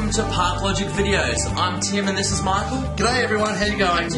welcome to ParkLogic Videos. I'm Tim and this is Michael. G'day everyone, how you going?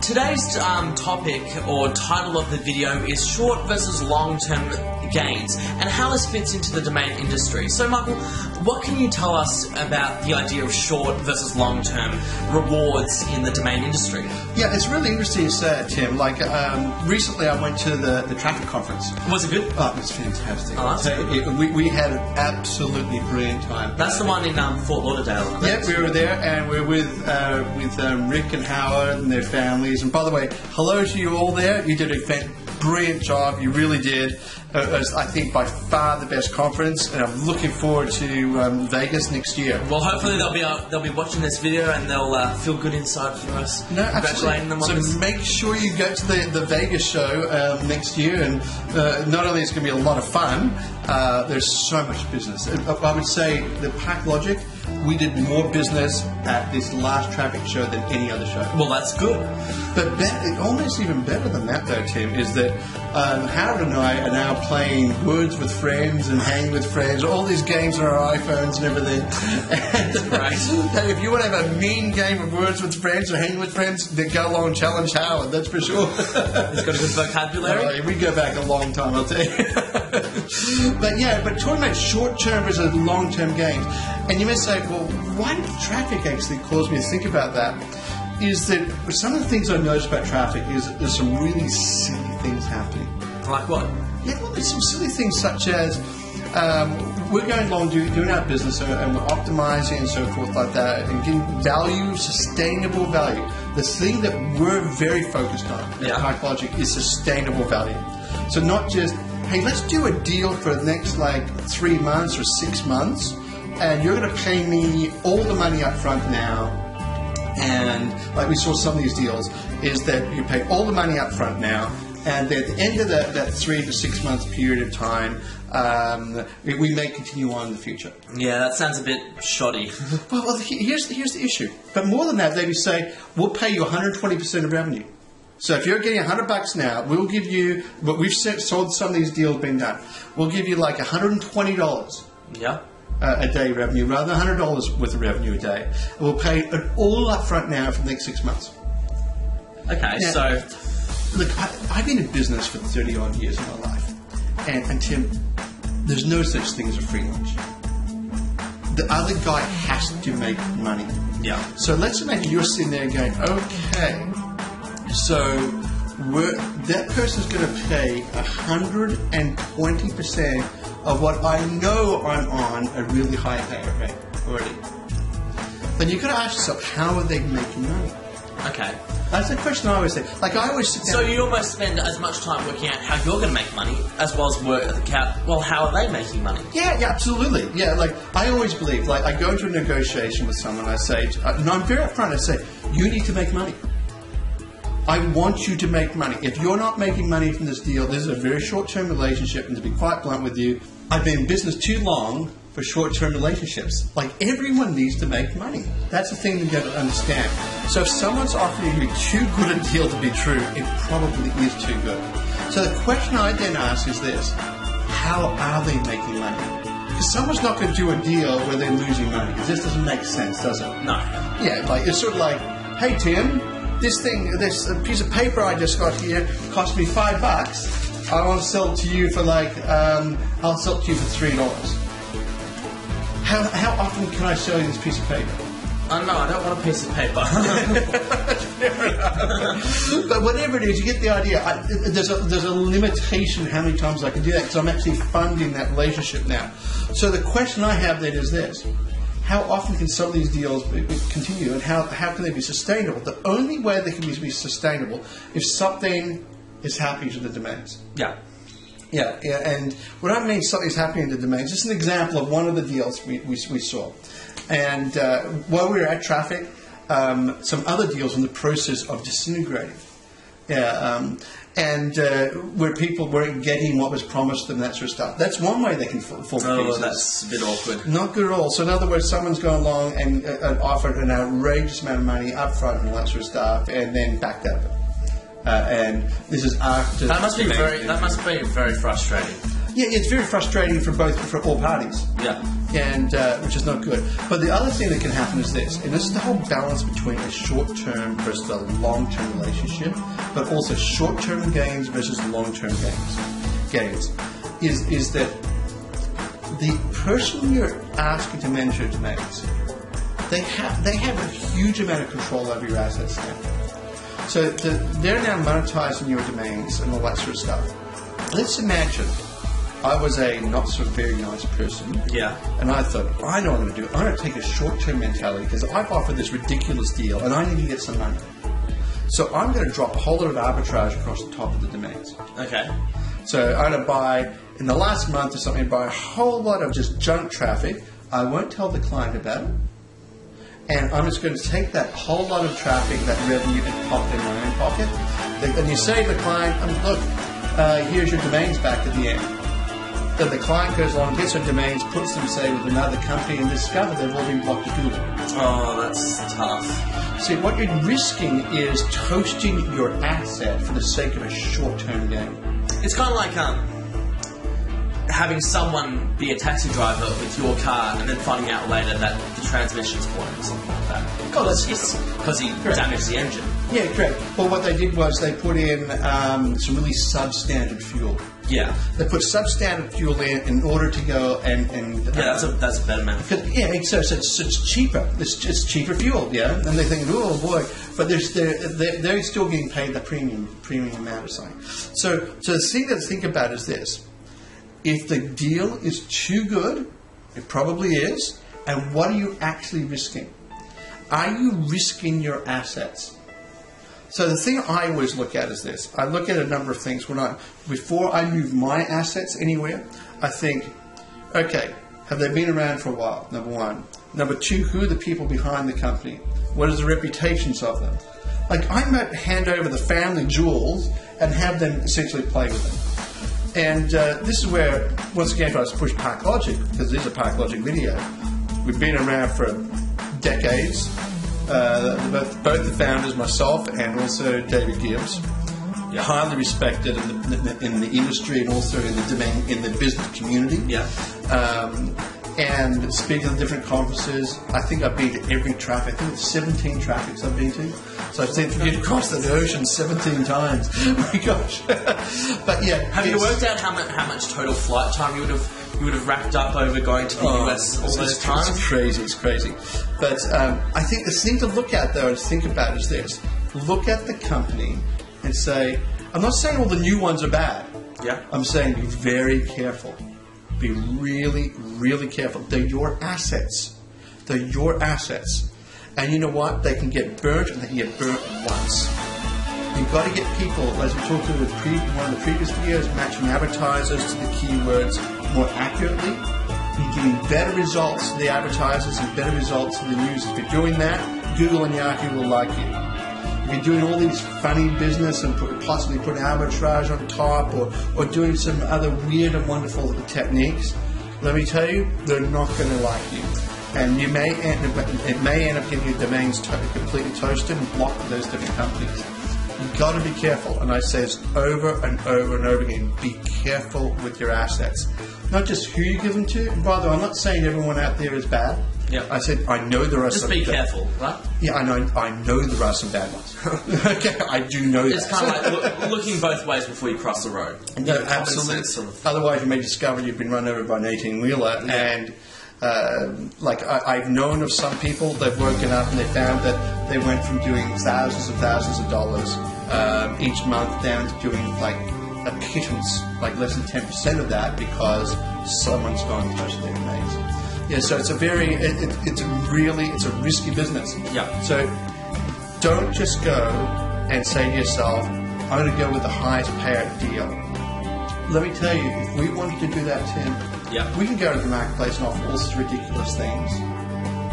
Today's topic or title of the video is short versus long-term gains and how this fits into the domain industry. So Michael, what can you tell us about the idea of short versus long-term rewards in the domain industry? Yeah, it's really interesting you say it, Tim. Like, recently I went to the traffic conference. Was it good? Oh, it was fantastic. Oh, that's good. We had an absolutely brilliant time. That's the one in Fort Lauderdale. Yeah, we were there and we were with Rick and Howard and their families. And by the way, hello to you all there. You did a brilliant job. You really did. It was, I think, by far the best conference, and I'm looking forward to Vegas next year. Well, hopefully they'll be watching this video and they'll feel good inside for us. No, congratulating them on this. So make sure you go to the Vegas show next year, and not only is it going to be a lot of fun, there's so much business. I would say the ParkLogic, we did more business at this last traffic show than any other show. Well, that's good. But almost even better than that, though, Tim, is that Howard and I are now playing Words with Friends and Hang with Friends, all these games on our iPhones and everything. And, right. If you want to have a mean game of Words with Friends or Hang with Friends, then go along and challenge Howard, that's for sure. He's got a good vocabulary. We go back a long time, I'll tell you. but talking about short-term versus long-term gains, and you may say, well, why did traffic actually cause me to think about that? Is that some of the things I noticed about traffic is that there's some really silly things happening. Like what? Yeah, well, there's some silly things such as we're going along doing our business and we're optimizing and so forth like that and getting value, sustainable value. The thing that we're very focused on at ParkLogic is sustainable value. So not just, hey, let's do a deal for the next 3 months or 6 months and you're going to pay me all the money up front now. And like we saw some of these deals, is that you pay all the money up front now, and at the end of that 3 to 6 month period of time, we may continue on in the future. Yeah, that sounds a bit shoddy. Well, here's the issue. But more than that, they would say, we'll pay you 120% of revenue. So if you're getting $100 now, we'll give you, but we've sold some of these deals being done, we'll give you like $120. Yeah. A day revenue rather than $100 worth of revenue a day. And we'll pay it all up front now for the next 6 months. Okay, now, so... Look, I've been in business for 30 odd years in my life. And Tim, there's no such thing as a free lunch. The other guy has to make money. Yeah. So let's imagine you're sitting there going, okay, so that person's going to pay 120% of what I know I'm on a really high pay rate already. Then you've got to ask yourself, how are they making money? Okay. That's the question I always say. Like, I always sit down... So you almost spend as much time working out how you're going to make money as well as work out, well, how are they making money? Yeah, absolutely. Yeah, like, I always believe, like, I go into a negotiation with someone, I say, and I'm very upfront, I say, you need to make money. I want you to make money. If you're not making money from this deal, this is a very short-term relationship, and to be quite blunt with you, I've been in business too long for short-term relationships. Like, everyone needs to make money. That's the thing you've got to understand. So if someone's offering you too good a deal to be true, it probably is too good. So the question I then ask is this: how are they making money? Because someone's not going to do a deal where they're losing money, because this doesn't make sense, does it? No. Yeah, like, it's sort of like, hey, Tim, this piece of paper I just got here cost me $5. I want to sell it to you for I'll sell it to you for $3. How often can I sell you this piece of paper? No, I don't want a piece of paper. Fair enough. But whatever it is, you get the idea. There's a limitation how many times I can do that, because I'm actually funding that relationship now. So the question I have then is this: how often can some of these deals continue, and how can they be sustainable? The only way they can be sustainable if something is happening to the domains. Yeah. Yeah, and what I mean something's happening in the domains, just an example of one of the deals we saw. And while we were at traffic, some other deals in the process of disintegrating. Yeah, where people weren't getting what was promised them, that sort of stuff. That's one way they can fall to pieces. Oh, that's a bit awkward. Not good at all. So in other words, someone's gone along and offered an outrageous amount of money up front and all that sort of stuff, and then backed out of it. And this is after... That must be very frustrating. Yeah, it's very frustrating for all parties. Yeah. And which is not good. But the other thing that can happen is this, and this is the whole balance between a short-term versus a long-term relationship, but also short-term gains versus long-term gains. Is that the person you're asking to manage your domains, they have a huge amount of control over your assets now. So they're now monetizing your domains and all that sort of stuff. Let's imagine I was a not so very nice person. Yeah. And I thought, I know what I'm going to do. I'm going to take a short-term mentality because I've offered this ridiculous deal and I need to get some money. So I'm going to drop a whole lot of arbitrage across the top of the domains. Okay. So I'm going to buy, in the last month or something, buy a whole lot of just junk traffic. I won't tell the client about it. And I'm just going to take that whole lot of traffic, that revenue, and pop it in my own pocket. And you say to the client, look, here's your domains back at the end. Then the client goes along, gets their domains, puts them, say, with another company, and discover they've all been blocked to Google. Oh, that's tough. See, what you're risking is toasting your asset for the sake of a short-term gain. It's kind of like having someone be a taxi driver with your car and then finding out later that the transmission's spoiled or something like that. Because he damaged the engine. Yeah, correct. Well, what they did was they put in some really substandard fuel. Yeah. They put substandard fuel in order to go and yeah, that's a better method. Yeah, so it's cheaper. It's cheaper fuel, yeah? And they think, oh boy, but they're still getting paid the premium amount or something. So the thing to think about is this. If the deal is too good, it probably is, and what are you actually risking? Are you risking your assets? So the thing I always look at is this. I look at a number of things. Before I move my assets anywhere, I think, okay, have they been around for a while? Number one. Number two, who are the people behind the company? What is the reputations of them? Like, I might hand over the family jewels and have them essentially play with them. And this is where, once again, I was push ParkLogic, because this is a ParkLogic video. We've been around for decades. Both the founders, myself and also David Gibbs, highly respected in the industry and also in the business community. Yeah. And speaking at different conferences, I think I've been to every traffic. I think it's 17 traffics I've been to. So I've seen you across the ocean 17 times. Oh my gosh! But yeah, have you worked out how much total flight time you would have racked up over going to the US all those times? It's crazy. But I think the thing to look at though, is think about is this: look at the company and say, I'm not saying all the new ones are bad. Yeah. I'm saying be very careful. Be really, really careful. They're your assets. They're your assets. And you know what? They can get burnt, and they can get burnt once. You've got to get people, as we talked about in one of the previous videos, matching advertisers to the keywords more accurately. You're getting better results to the advertisers and better results to the users. If you're doing that, Google and Yahoo will like you. If you're doing all these funny business and possibly putting arbitrage on top or doing some other weird and wonderful techniques, let me tell you, they're not going to like you. And it may end up getting your domains completely toasted and blocked with those different companies. You've got to be careful. And I say this over and over and over again. Be careful with your assets. Not just who you give them to. And by the way, I'm not saying everyone out there is bad. Yeah. I said I know there are some. Just be careful, right? Yeah, I know there are some bad ones. Okay, I do know it's that. It's kind of like looking both ways before you cross the road. No, absolutely. Sort of. Otherwise, you may discover you've been run over by an 18-wheeler. Yeah. And I've known of some people they've woken up and they found that they went from doing thousands and thousands of dollars each month down to doing like a pittance, like less than 10% of that because someone's gone and touched their domains. Yeah, so it's it's a risky business. Yeah. So don't just go and say to yourself, I'm going to go with the highest payout deal. Let me tell you, if we wanted to do that, Tim, yeah, we can go to the marketplace and offer all sorts of ridiculous things,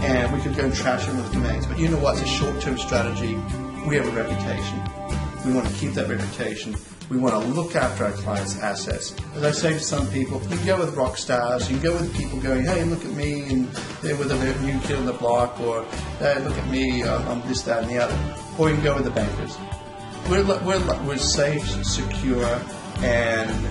and we could go and trash them with domains. But you know what? It's a short-term strategy. We have a reputation. We want to keep that reputation. We want to look after our clients' assets. As I say to some people, you can go with rock stars. You can go with people going, hey, look at me, and they're with a new kid on the block, or hey, look at me, I'm this, that, and the other. Or you can go with the bankers. We're safe, secure, and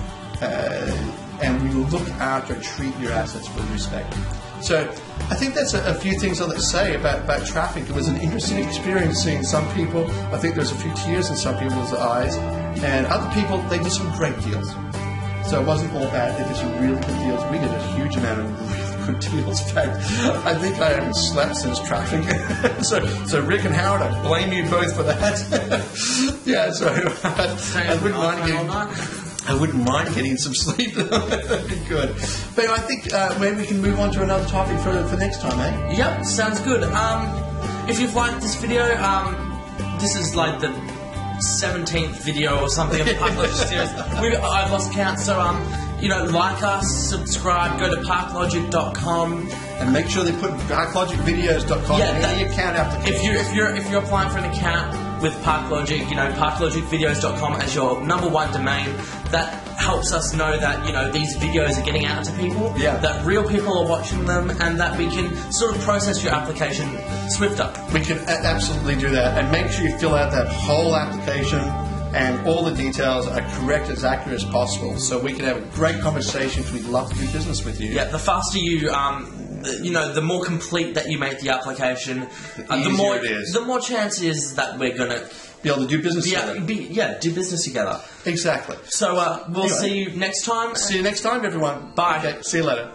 and we look after and treat your assets with respect. So I think that's a few things I'd like to say about traffic. It was an interesting experience seeing some people. I think there's a few tears in some people's eyes, and other people, they did some great deals. So it wasn't all bad. They did some really good deals. We did a huge amount of really good deals. In fact, I think I haven't slept since traffic. so Rick and Howard, I blame you both for that. Yeah, so I wouldn't mind getting some sleep. That'd be good. But I think maybe we can move on to another topic for next time, eh? Yep, sounds good. If you've liked this video, this is like the 17th video or something of the ParkLogic series. I've lost count, so like us, subscribe, go to ParkLogic.com. And make sure they put ParkLogicVideos.com in the account application. If you're applying for an account with ParkLogic, ParkLogicVideos.com as your #1 domain. That helps us know that these videos are getting out to people. Yeah. That real people are watching them, and that we can sort of process your application swifter. We can absolutely do that, and make sure you fill out that whole application. And all the details are correct, as accurate as possible, so we can have a great conversation because we'd love to do business with you. Yeah, the faster you, the more complete that you make the application, the more it is. The more chance is that we're going to be able to do business together. Do business together. Exactly. So we'll see you next time. See you next time, everyone. Bye. Okay, see you later.